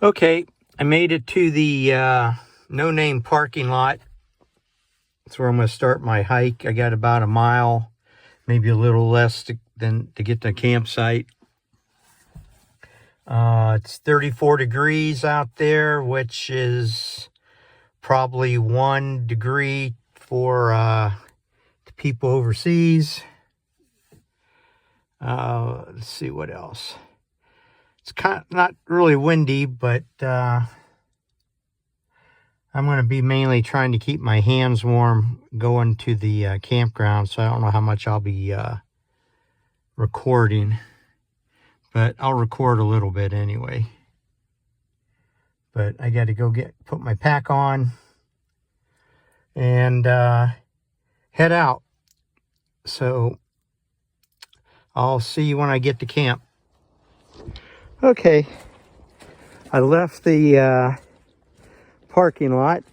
Okay, I made it to the no-name parking lot. That's where I'm going to start my hike. I got about a mile, maybe a little less to get to the campsite. It's 34 degrees out there, which is probably 1 degree for the people overseas. Let's see what else. It's kind of not really windy, but I'm going to be mainly trying to keep my hands warm going to the campground, so I don't know how much I'll be recording, but I'll record a little bit anyway. But I got to go put my pack on and head out. So I'll see you when I get to camp. Okay, I left the parking lot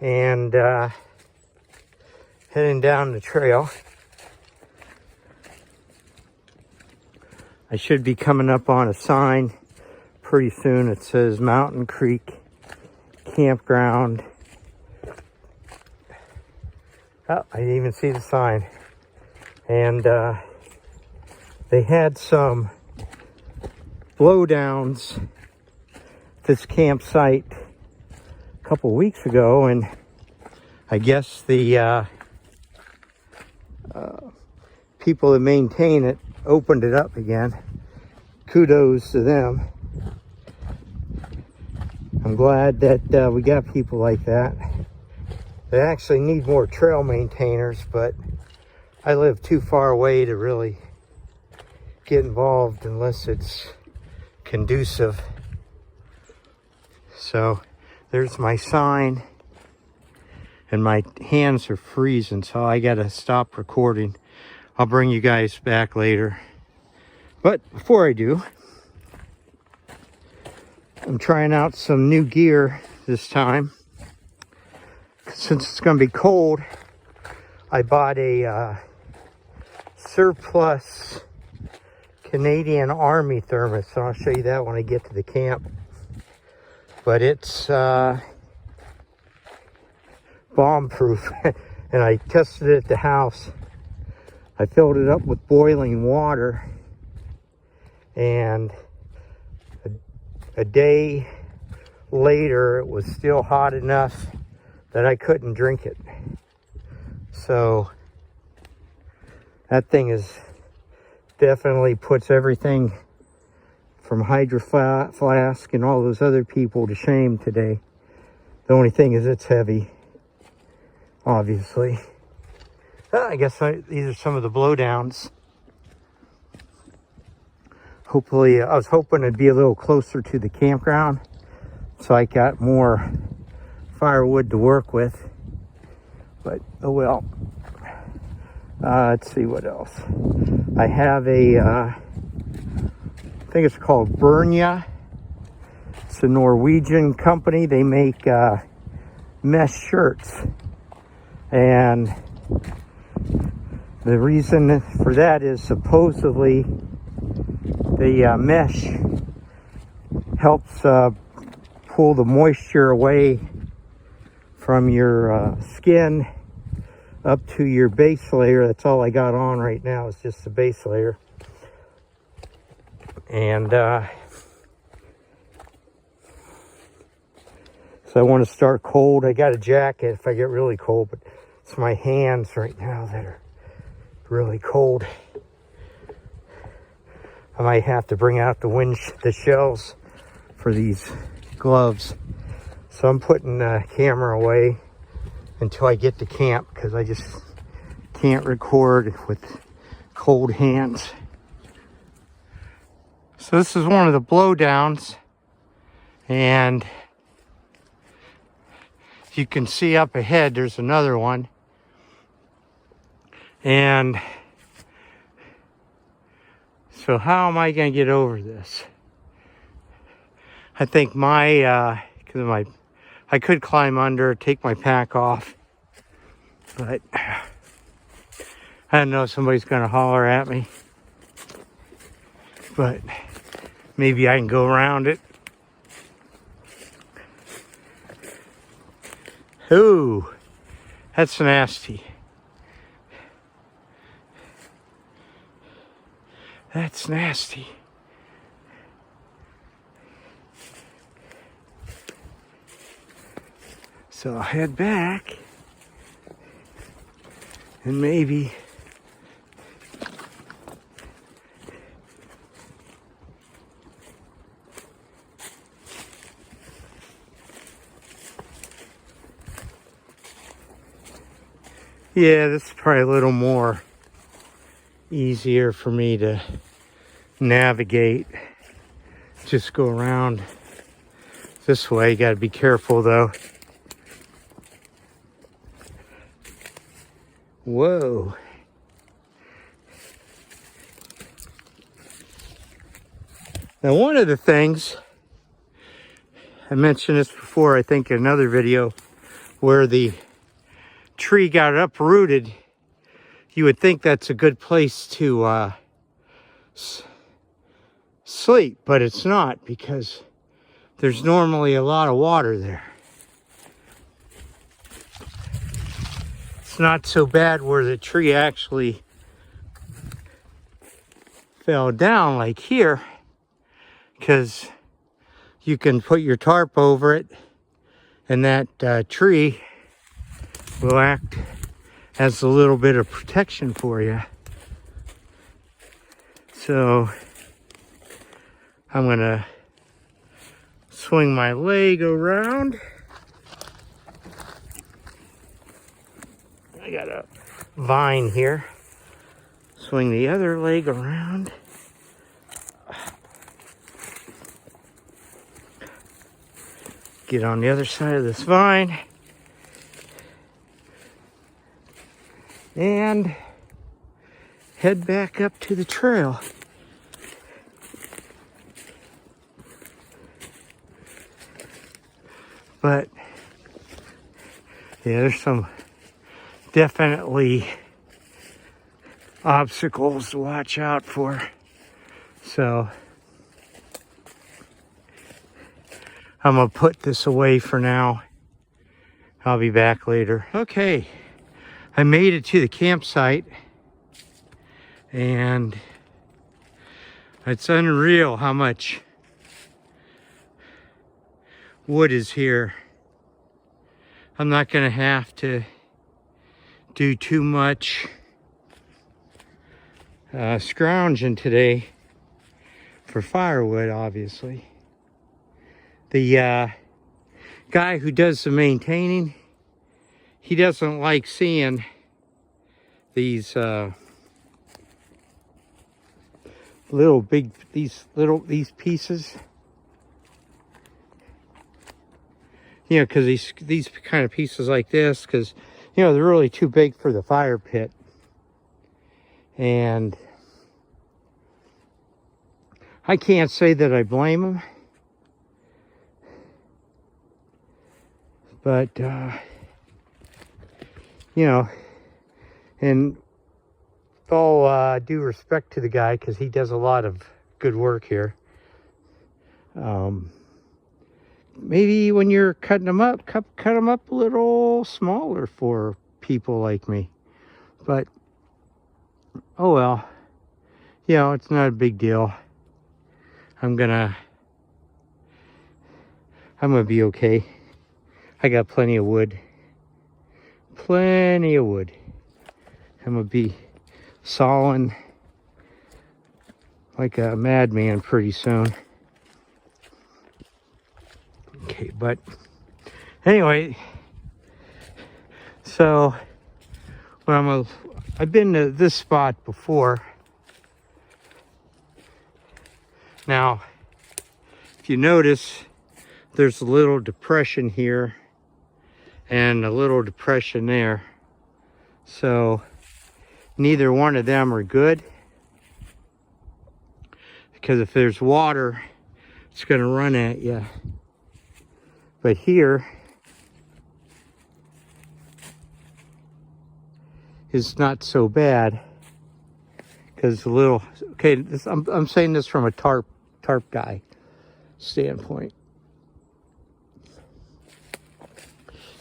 and heading down the trail. I should be coming up on a sign pretty soon. It says Mountain Creek Campground. Oh, I didn't even see the sign. And they had some blowdowns at this campsite a couple weeks ago, and I guess the people that maintain it opened it up again. Kudos to them. I'm glad that we got people like that. They actually need more trail maintainers, but I live too far away to really get involved unless it's conducive. So there's my sign, and my hands are freezing, so I gotta stop recording. I'll bring you guys back later. But before I do, I'm trying out some new gear this time. Since it's gonna be cold, I bought a surplus Canadian Army thermos, so I'll show you that when I get to the camp. But it's bomb-proof, and I tested it at the house. I filled it up with boiling water, and a day later it was still hot enough that I couldn't drink it. So that thing is definitely puts everything from Hydro Flask and all those other people to shame today. The only thing is it's heavy, obviously. I guess these are some of the blowdowns. Hopefully, I was hoping it'd be a little closer to the campground, so I got more firewood to work with. But oh well. Let's see what else. I have I think it's called Bernia. It's a Norwegian company. They make mesh shirts. And the reason for that is supposedly the mesh helps pull the moisture away from your skin up to your base layer. That's all I got on right now, is just the base layer. And so I want to start cold. I got a jacket if I get really cold, but it's my hands right now that are really cold. I might have to bring out the shells for these gloves. So I'm putting the camera away until I get to camp, because I just can't record with cold hands. So this is one of the blowdowns, and you can see up ahead there's another one. And so how am I going to get over this? I think I could climb under, take my pack off, but I don't know if somebody's going to holler at me. But Maybe I can go around it. Ooh, that's nasty. That's nasty. So I'll head back and maybe yeah, this is probably a little more easier for me to navigate. Just go around this way. You got to be careful though. Whoa. Now, one of the things, I mentioned this before, I think in another video, where the tree got uprooted, you would think that's a good place to sleep, but it's not, because there's normally a lot of water there. It's not so bad where the tree actually fell down like here, because you can put your tarp over it and that tree will act as a little bit of protection for you. So I'm gonna swing my leg around. I got a vine here. Swing the other leg around. Get on the other side of this vine. And head back up to the trail. But yeah, there's some definitely obstacles to watch out for. So I'm gonna put this away for now. I'll be back later. Okay, I made it to the campsite and it's unreal how much wood is here. I'm not gonna have to do too much scrounging today for firewood, obviously. The guy who does the maintaining, he doesn't like seeing these these pieces. You know, because these kind of pieces like this, because you know they're really too big for the fire pit. And I can't say that I blame him, but you know, and with all due respect to the guy, because he does a lot of good work here, maybe when you're cutting them up, cut them up a little smaller for people like me. But oh well, you know, it's not a big deal. I'm gonna be okay. I got plenty of wood. Plenty of wood. I'm gonna be sawing like a madman pretty soon. Okay, but anyway, so I've been to this spot before. Now, if you notice, there's a little depression here and a little depression there. So neither one of them are good, because if there's water, it's going to run at you. But here is not so bad, because a little, okay, I'm saying this from a tarp tarp guy standpoint.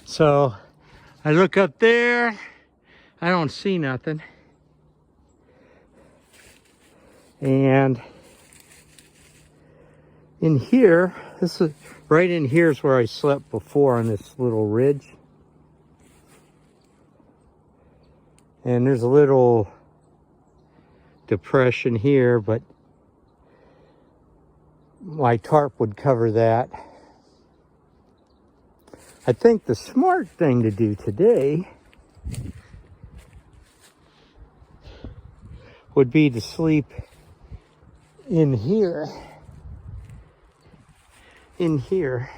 So I look up there, I don't see nothing. And in here, this is right in here is where I slept before on this little ridge. And there's a little depression here, but my tarp would cover that. I think the smart thing to do today would be to sleep in here. In here.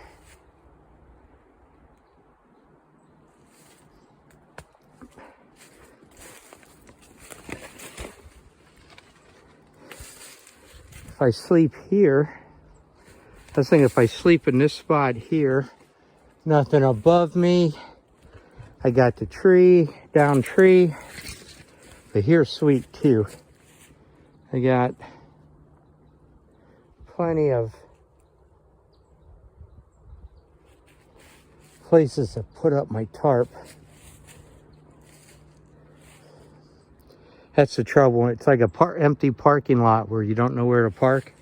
If I sleep here, I was thinking if I sleep in this spot here, nothing above me. I got the tree, down tree, but here's sweet too. I got plenty of places to put up my tarp. That's the trouble. It's like a empty parking lot where you don't know where to park.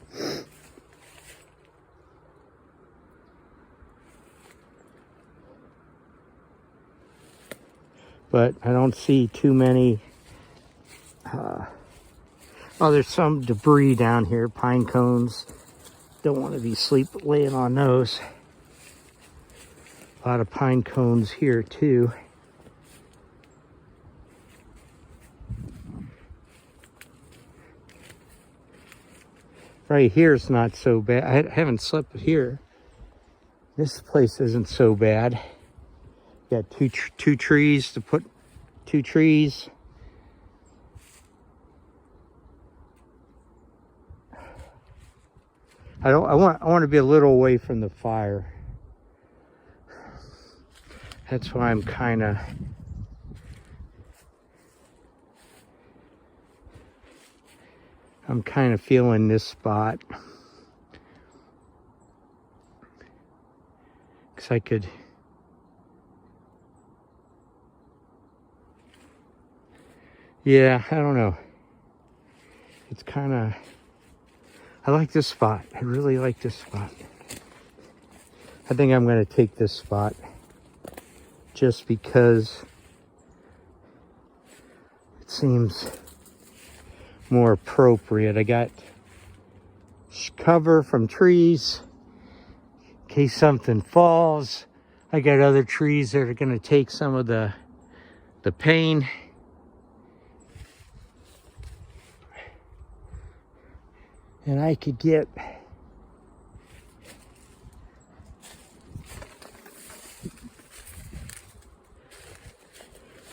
But I don't see too many. Oh, there's some debris down here, pine cones. Don't want to be laying on those. A lot of pine cones here too. Right here is not so bad. I haven't slept here. This place isn't so bad. Got two trees to put, two trees. I want to be a little away from the fire. That's why I'm kind of feeling this spot. Because I could, yeah, I don't know. It's kind of, I like this spot. I really like this spot. I think I'm going to take this spot just because it seems more appropriate. I got cover from trees in case something falls. I got other trees that are going to take some of the pain. And I could get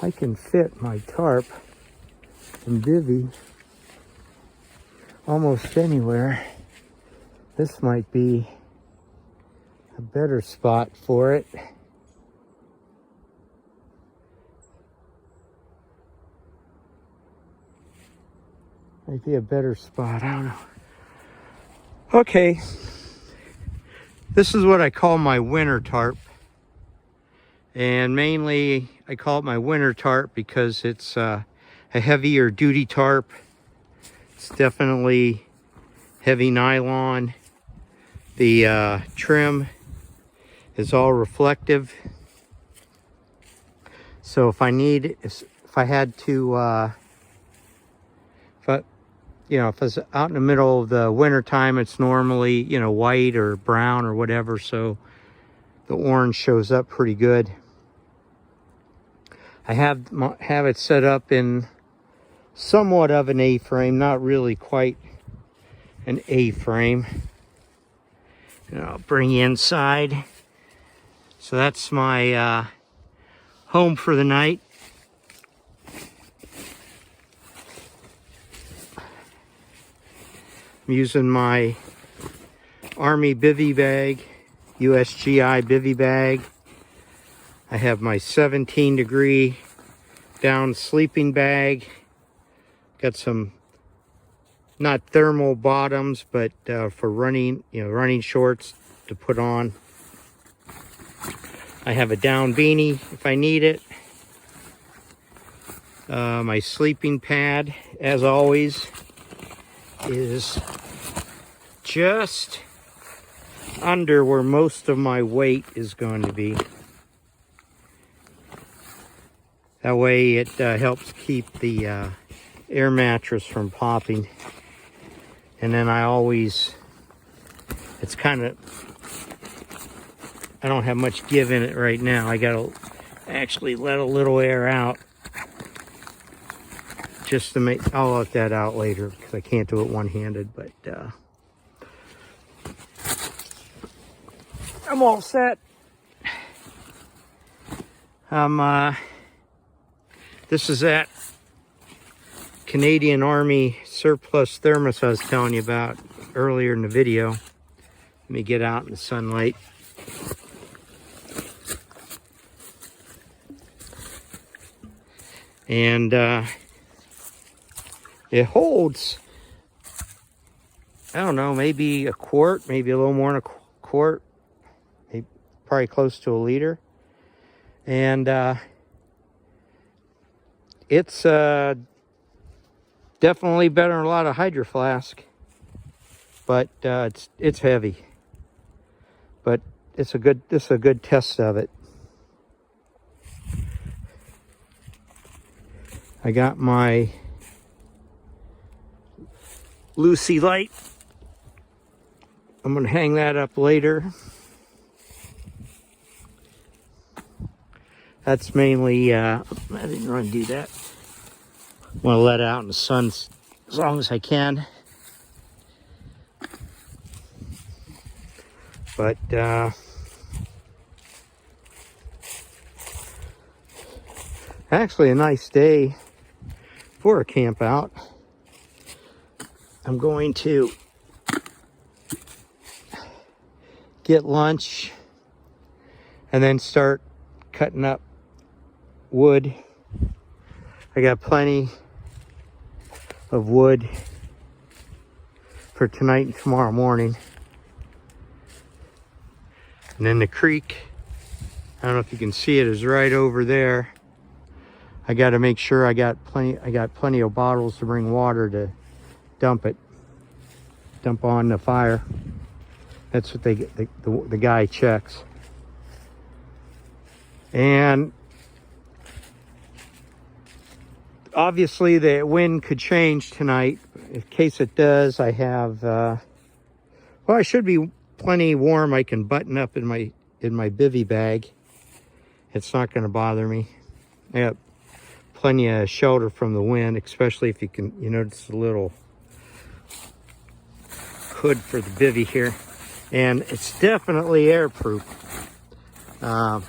I can fit my tarp and bivvy almost anywhere. This might be a better spot for it. Might be a better spot, I don't know. Okay, this is what I call my winter tarp. And mainly I call it my winter tarp because it's a heavier duty tarp. It's definitely heavy nylon. The trim is all reflective. So if I had to, you know, if it's out in the middle of the winter time, it's normally, you know, white or brown or whatever. So the orange shows up pretty good. I have it set up in somewhat of an A-frame, not really quite an A-frame. And I'll bring you inside. So that's my home for the night. I'm using my Army bivvy bag, USGI bivvy bag. I have my 17-degree down sleeping bag. Got some not thermal bottoms, but for running, running shorts to put on. I have a down beanie if I need it. My sleeping pad, as always, is just under where most of my weight is going to be. That way it helps keep the air mattress from popping. And then I always, it's kind of, I don't have much give in it right now. I gotta actually let a little air out just to make, I'll let that out later because I can't do it one-handed, but I'm all set. This is that Canadian Army surplus thermos I was telling you about earlier in the video. Let me get out in the sunlight. And it holds, I don't know, maybe a quart, maybe a little more than a quart, maybe, probably close to a liter. And it's definitely better than a lot of Hydro Flask, but it's heavy. But this is a good test of it. I got my Lucy light. I'm gonna hang that up later. That's mainly, I didn't want to do that. I want to let it out in the sun as long as I can. But, actually a nice day for a camp out. I'm going to get lunch and then start cutting up wood. I got plenty of wood for tonight and tomorrow morning. And then the creek, I don't know if you can see it, is right over there. I got to make sure I got plenty of bottles to bring water to dump on the fire. That's what the guy checks. And obviously the wind could change tonight. In case it does, I have, well, I should be plenty warm. I can button up in my bivy bag. It's not going to bother me. I got plenty of shelter from the wind, especially if you notice the little hood for the bivy here. And it's definitely airproof. I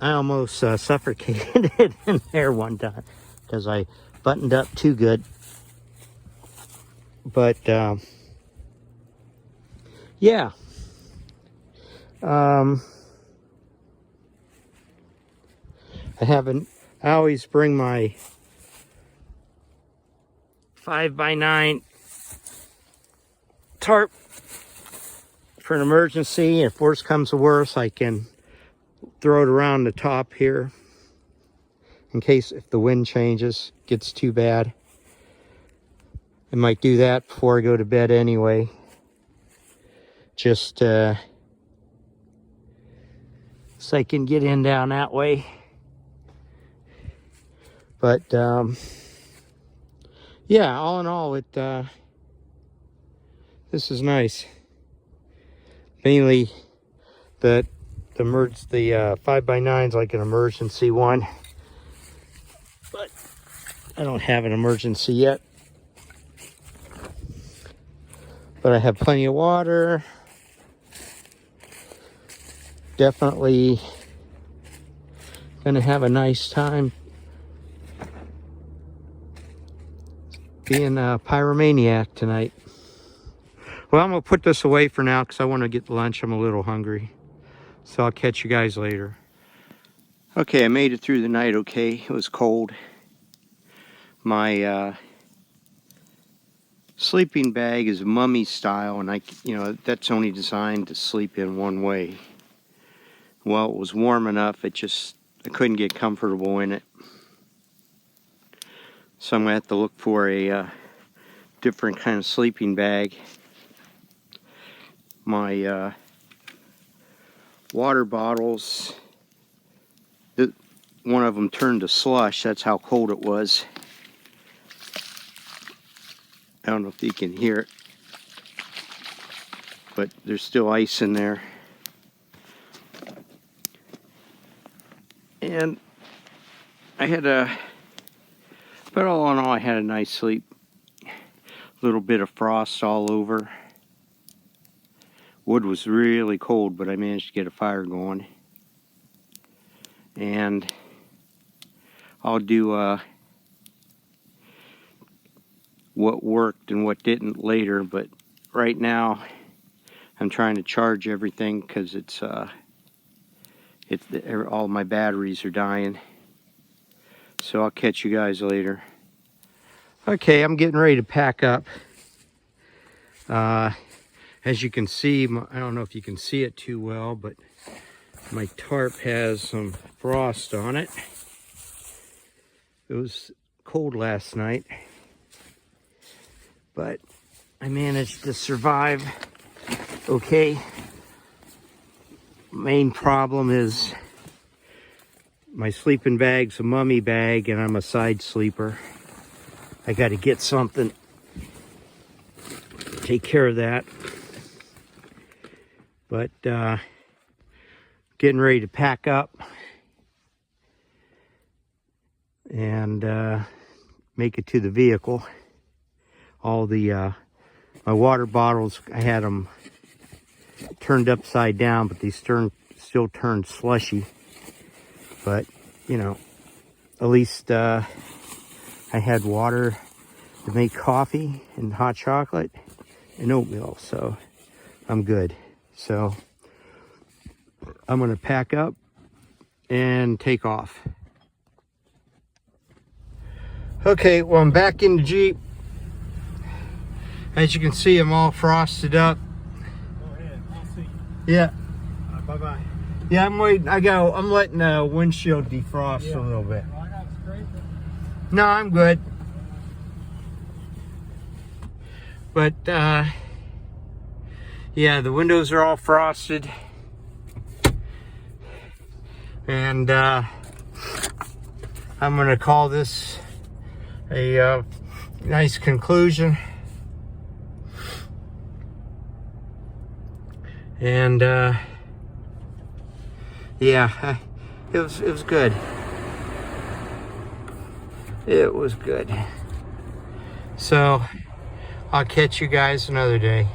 almost suffocated in there one time because I buttoned up too good. But yeah. I always bring my 5x9 tarp for an emergency. If worse comes to worse, I can throw it around the top here in case if the wind changes, gets too bad. I might do that before I go to bed anyway. Just so I can get in down that way. But yeah, all in all, this is nice. Mainly the 5x9's like an emergency one, but I don't have an emergency yet. But I have plenty of water. Definitely gonna have a nice time being a pyromaniac tonight. Well, I'm gonna put this away for now because I want to get lunch. I'm a little hungry. So I'll catch you guys later. Okay, I made it through the night okay. It was cold. My Sleeping bag is mummy style, and that's only designed to sleep in one way. Well, it was warm enough, I couldn't get comfortable in it. So I'm gonna have to look for a different kind of sleeping bag. My water bottles, one of them turned to slush. That's how cold it was. I don't know if you can hear it, but there's still ice in there. And but all in all, I had a nice sleep. A little bit of frost all over. Wood was really cold, but I managed to get a fire going. And I'll do what worked and what didn't later, but right now I'm trying to charge everything because all my batteries are dying. So I'll catch you guys later. Okay, I'm getting ready to pack up. As you can see, I don't know if you can see it too well, but my tarp has some frost on it. It was cold last night, but I managed to survive okay. Main problem is my sleeping bag's a mummy bag and I'm a side sleeper. I got to get something to take care of that. But getting ready to pack up and make it to the vehicle. All the my water bottles, I had them turned upside down, but these still turned slushy. But at least I had water to make coffee and hot chocolate and oatmeal, so I'm good. So I'm gonna pack up and take off. Okay, well, I'm back in the Jeep. As you can see, I'm all frosted up. Go ahead, I'll see. Yeah. Bye-bye. Yeah, I'm waiting. I'm letting the windshield defrost a little bit. Well, I got to scrape it. No, I'm good. But yeah, the windows are all frosted. And I'm gonna call this a nice conclusion. And yeah, it was good. It was good. So I'll catch you guys another day.